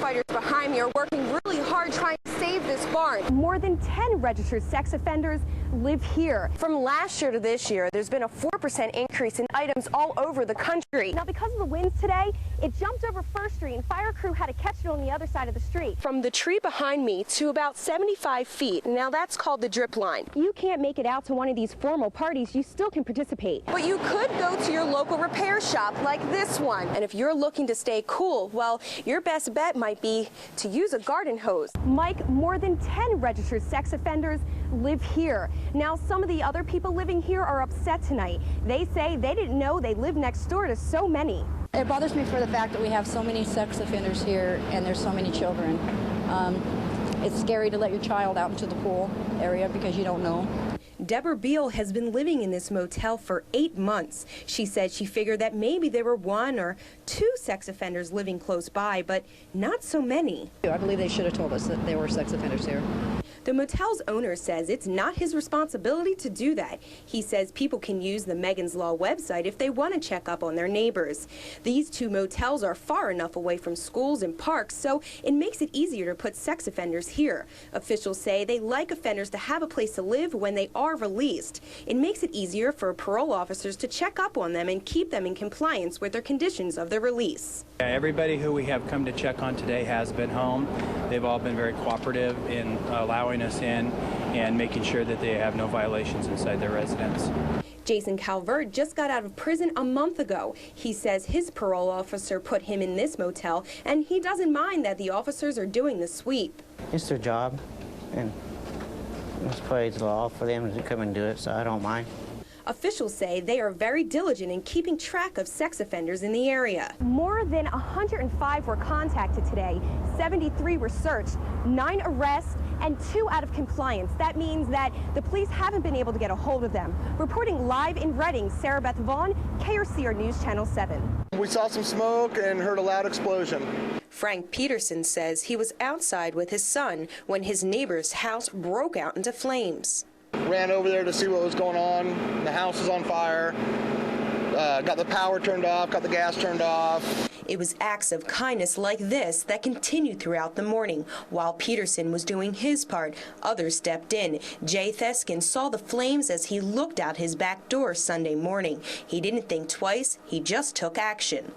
firefighters behind me are working really hard trying to save this barn. More than 10 registered sex offenders live here. From last year to this year, there's been a 4% increase in items all over the country. Now, because of the winds today, it jumped over First Street, and fire crew had to catch it on the other side of the street. From the tree behind me to about 75 feet. Now, that's called the drip line. You can't make it out to one of these formal parties. You still can participate. But you could go to your local repair shop like this one. And if you're looking to stay cool, well, your best bet might be to use a garden hose. Mike, more than 10 registered sex offenders live here. Now, some of the other people living here are upset tonight. They say they didn't know they live next door to so many. It bothers me for the fact that we have so many sex offenders here and there's so many children. It's scary to let your child out into the pool area because you don't know. Deborah Beal has been living in this motel for 8 months. She said she figured that maybe there were 1 or 2 sex offenders living close by, but not so many. I believe they should have told us that there were sex offenders here. The motel's owner says it's not his responsibility to do that. He says people can use the Megan's Law website if they want to check up on their neighbors. These 2 motels are far enough away from schools and parks, so it makes it easier to put sex offenders here. Officials say they like offenders to have a place to live when they are released. It makes it easier for parole officers to check up on them and keep them in compliance with their conditions of their release. Everybody who we have come to check on today has been home. They've all been very cooperative in allowing us in and making sure that they have no violations inside their residence. Jason Calvert just got out of prison a month ago. He says his parole officer put him in this motel, and he doesn't mind that the officers are doing the sweep. It's their job, and it's probably the law for them to come and do it, so I don't mind. Officials say they are very diligent in keeping track of sex offenders in the area. More than 105 were contacted today, 73 were searched, 9 arrests, and 2 out of compliance. That means that the police haven't been able to get a hold of them. Reporting live in Reading, Sarah-Beth Vaughn, KRCR News Channel 7. We saw some smoke and heard a loud explosion. Frank Peterson says he was outside with his son when his neighbor's house broke out into flames. Ran over there to see what was going on. The house was on fire. Got the power turned off, got the gas turned off. It was acts of kindness like this that continued throughout the morning. While Peterson was doing his part, others stepped in. Jay Theskin saw the flames as he looked out his back door Sunday morning. He didn't think twice, he just took action.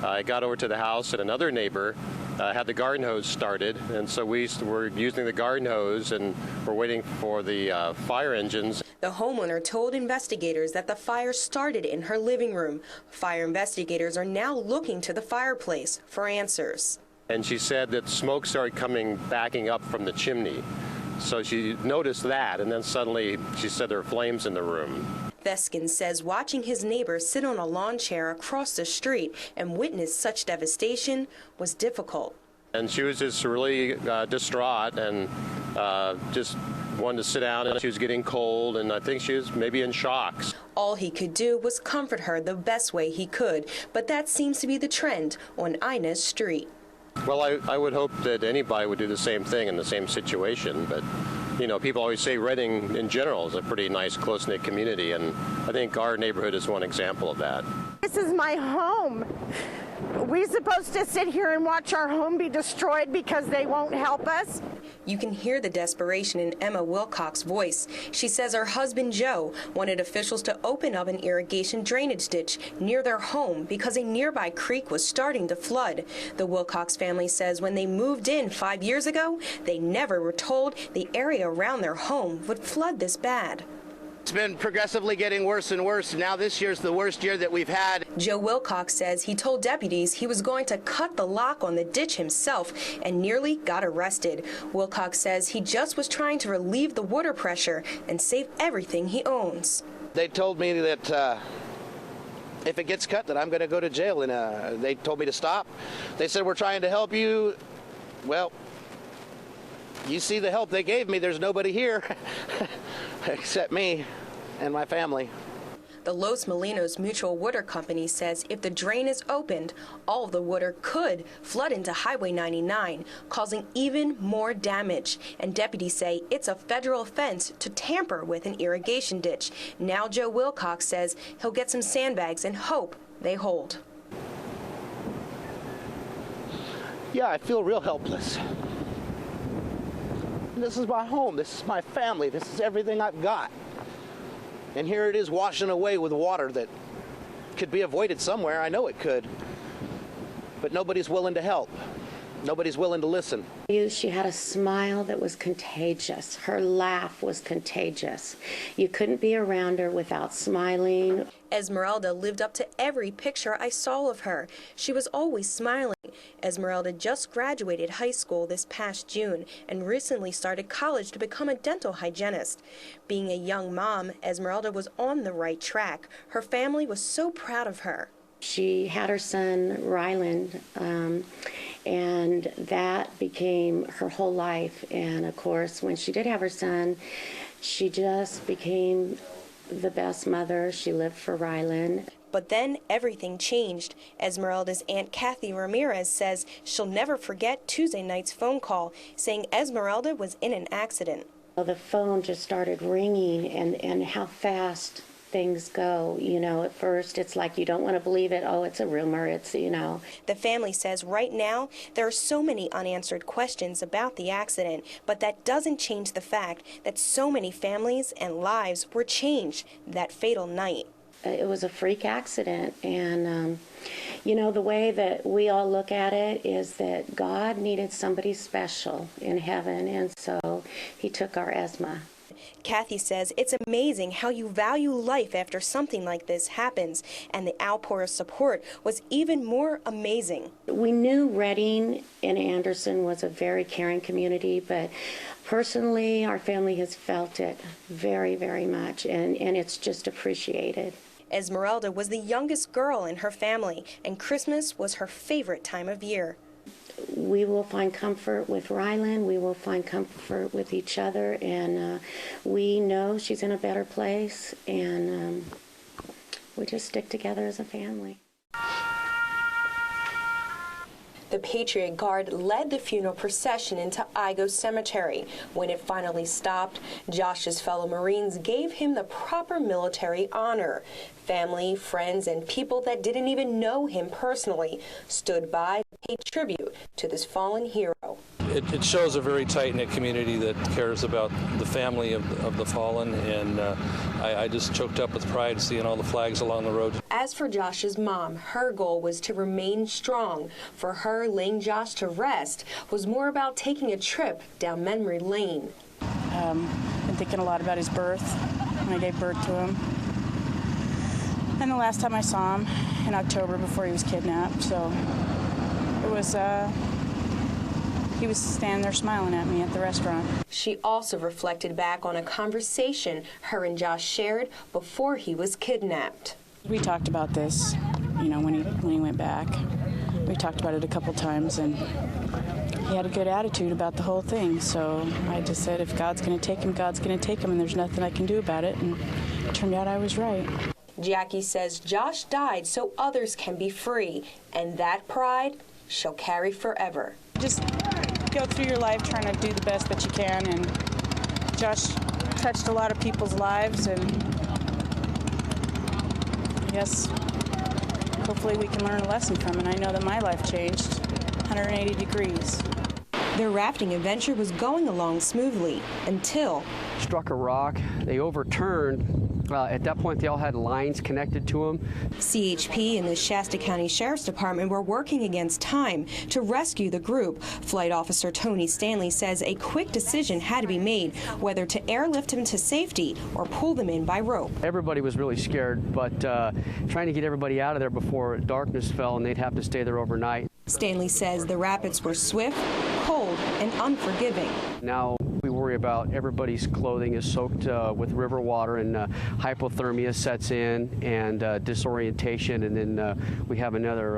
I got over to the house and another neighbor had the garden hose started, and so we were using the garden hose and we're waiting for the fire engines. The homeowner told investigators that the fire started in her living room. Fire investigators are now looking to the fireplace for answers. And she said that smoke started backing up from the chimney. So she noticed that, and then suddenly she said there were flames in the room. Theskin says watching his neighbor sit on a lawn chair across the street and witness such devastation was difficult. And she was just really distraught and just wanted to sit down, and she was getting cold, and I think she was maybe in shock. All he could do was comfort her the best way he could, but that seems to be the trend on Inez Street. Well, I would hope that anybody would do the same thing in the same situation, but you know, people always say Reading in general is a pretty nice, close-knit community, and I think our neighborhood is one example of that. This is my home. We're supposed to sit here and watch our home be destroyed because they won't help us? You can hear the desperation in Emma Wilcox's voice. She says her husband, Joe, wanted officials to open up an irrigation drainage ditch near their home because a nearby creek was starting to flood. The Wilcox family says when they moved in 5 years ago, they never were told the area around their home would flood this bad. It's been progressively getting worse and worse. Now this year's the worst year that we've had. Joe Wilcox says he told deputies he was going to cut the lock on the ditch himself and nearly got arrested. Wilcox says he just was trying to relieve the water pressure and save everything he owns. They told me that if it gets cut that I'm going to go to jail, and they told me to stop. They said, we're trying to help you. Well, you see the help they gave me. There's nobody here except me and my family. The Los Molinos Mutual Water Company says if the drain is opened, all of the water could flood into Highway 99, causing even more damage. And deputies say it's a federal offense to tamper with an irrigation ditch. Now Joe Wilcox says he'll get some sandbags and hope they hold. Yeah, I feel real helpless. This is my home. This is my family. This is everything I've got. And here it is washing away with water that could be avoided somewhere. I know it could. But nobody's willing to help. Nobody's willing to listen. She had a smile that was contagious. Her laugh was contagious. You couldn't be around her without smiling. Esmeralda lived up to every picture I saw of her. She was always smiling. Esmeralda just graduated high school this past June and recently started college to become a dental hygienist. Being a young mom, Esmeralda was on the right track. Her family was so proud of her. She had her son, Ryland, and that became her whole life. And of course, when she did have her son, she just became the best mother. She lived for Ryland. But then everything changed. Esmeralda's Aunt Kathy Ramirez says she'll never forget Tuesday night's phone call saying Esmeralda was in an accident. The phone just started ringing, and how fast things go. You know, at first it's like you don't want to believe it. Oh, it's a rumor. It's, you know. The family says right now there are so many unanswered questions about the accident, but that doesn't change the fact that so many families and lives were changed that fatal night. It was a freak accident, and you know, the way that we all look at it is that God needed somebody special in heaven, and so he took our Esma. Kathy says it's amazing how you value life after something like this happens, and the outpour of support was even more amazing. We knew Redding and Anderson was a very caring community, but personally, our family has felt it very, very much, and it's just appreciated. Esmeralda was the youngest girl in her family, and Christmas was her favorite time of year. We will find comfort with Ryland. We will find comfort with each other, and we know she's in a better place, and we just stick together as a family. The Patriot Guard led the funeral procession into Igo Cemetery. When it finally stopped, Josh's fellow Marines gave him the proper military honor. Family, friends, and people that didn't even know him personally stood by to pay tribute to this fallen hero. It shows a very tight-knit community that cares about the family of the fallen, and I just choked up with pride seeing all the flags along the road. As for Josh's mom, her goal was to remain strong. For her, laying Josh to rest was more about taking a trip down memory lane. Been thinking a lot about his birth when I gave birth to him. And the last time I saw him in October before he was kidnapped, so it was, he was standing there smiling at me at the restaurant. She also reflected back on a conversation her and Josh shared before he was kidnapped. We talked about this, you know, when he went back. We talked about it a couple times, and he had a good attitude about the whole thing. So I just said, if God's going to take him, God's going to take him, and there's nothing I can do about it. And it turned out I was right. Jackie says Josh died so others can be free, and that pride she'll carry forever. Just go through your life trying to do the best that you can, and Josh touched a lot of people's lives, and I guess hopefully we can learn a lesson from it. I know that my life changed 180 degrees. Their rafting adventure was going along smoothly until struck a rock. They overturned. At that point, they all had lines connected to them. CHP and the Shasta County Sheriff's Department were working against time to rescue the group. Flight Officer Tony Stanley says a quick decision had to be made whether to airlift them to safety or pull them in by rope. Everybody was really scared, but trying to get everybody out of there before darkness fell and they'd have to stay there overnight. Stanley says the rapids were swift, cold, and unforgiving. Now we worry about everybody's clothing is soaked with river water, and hypothermia sets in, and disorientation, and then we have another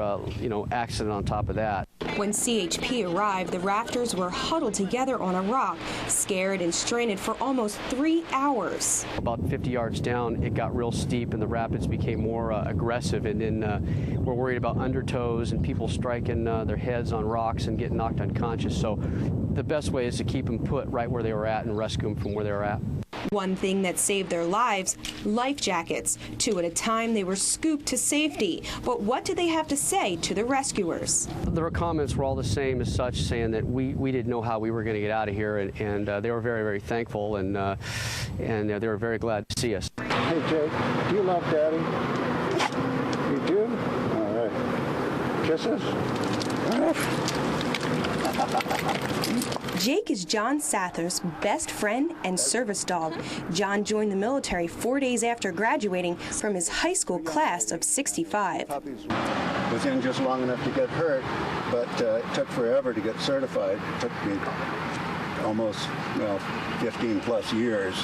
accident on top of that. When CHP arrived, the rafters were huddled together on a rock, scared and stranded for almost 3 hours. About 50 yards down, it got real steep and the rapids became more aggressive, and then we're worried about undertows and people striking their heads on rocks and getting knocked unconscious. So the best way is to keep them put right where they were at and rescue them from where they were at. One thing that saved their lives, life jackets. 2 at a time, they were scooped to safety. But what did they have to say to the rescuers? Their comments were all the same as such, saying that we didn't know how we were going to get out of here, and they were very, very thankful, and they were very glad to see us. Hey, Jake, do you love Daddy? You do? All right. Kisses? All right. Jake is John Sather's best friend and service dog. John joined the military 4 days after graduating from his high school class of 65. Was in just long enough to get hurt, but it took forever to get certified. It took me almost, 15 plus years.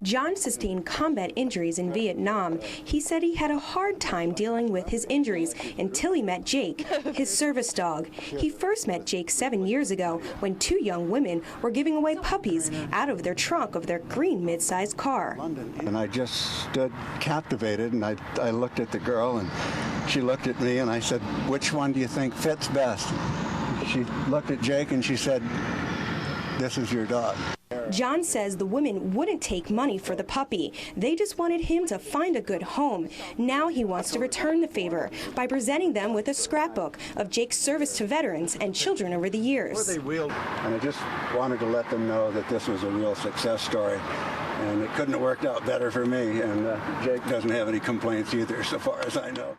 John sustained combat injuries in Vietnam. He said he had a hard time dealing with his injuries until he met Jake, his service dog. He first met Jake 7 years ago when 2 young women were giving away puppies out of their trunk of their green mid-sized car. And I just stood captivated, and I looked at the girl, and she looked at me, and I said, "Which one do you think fits best?" She looked at Jake, and she said, "This is your dog." John says the women wouldn't take money for the puppy. They just wanted him to find a good home. Now he wants to return the favor by presenting them with a scrapbook of Jake's service to veterans and children over the years. And I just wanted to let them know that this was a real success story. And it couldn't have worked out better for me. And Jake doesn't have any complaints either, so far as I know.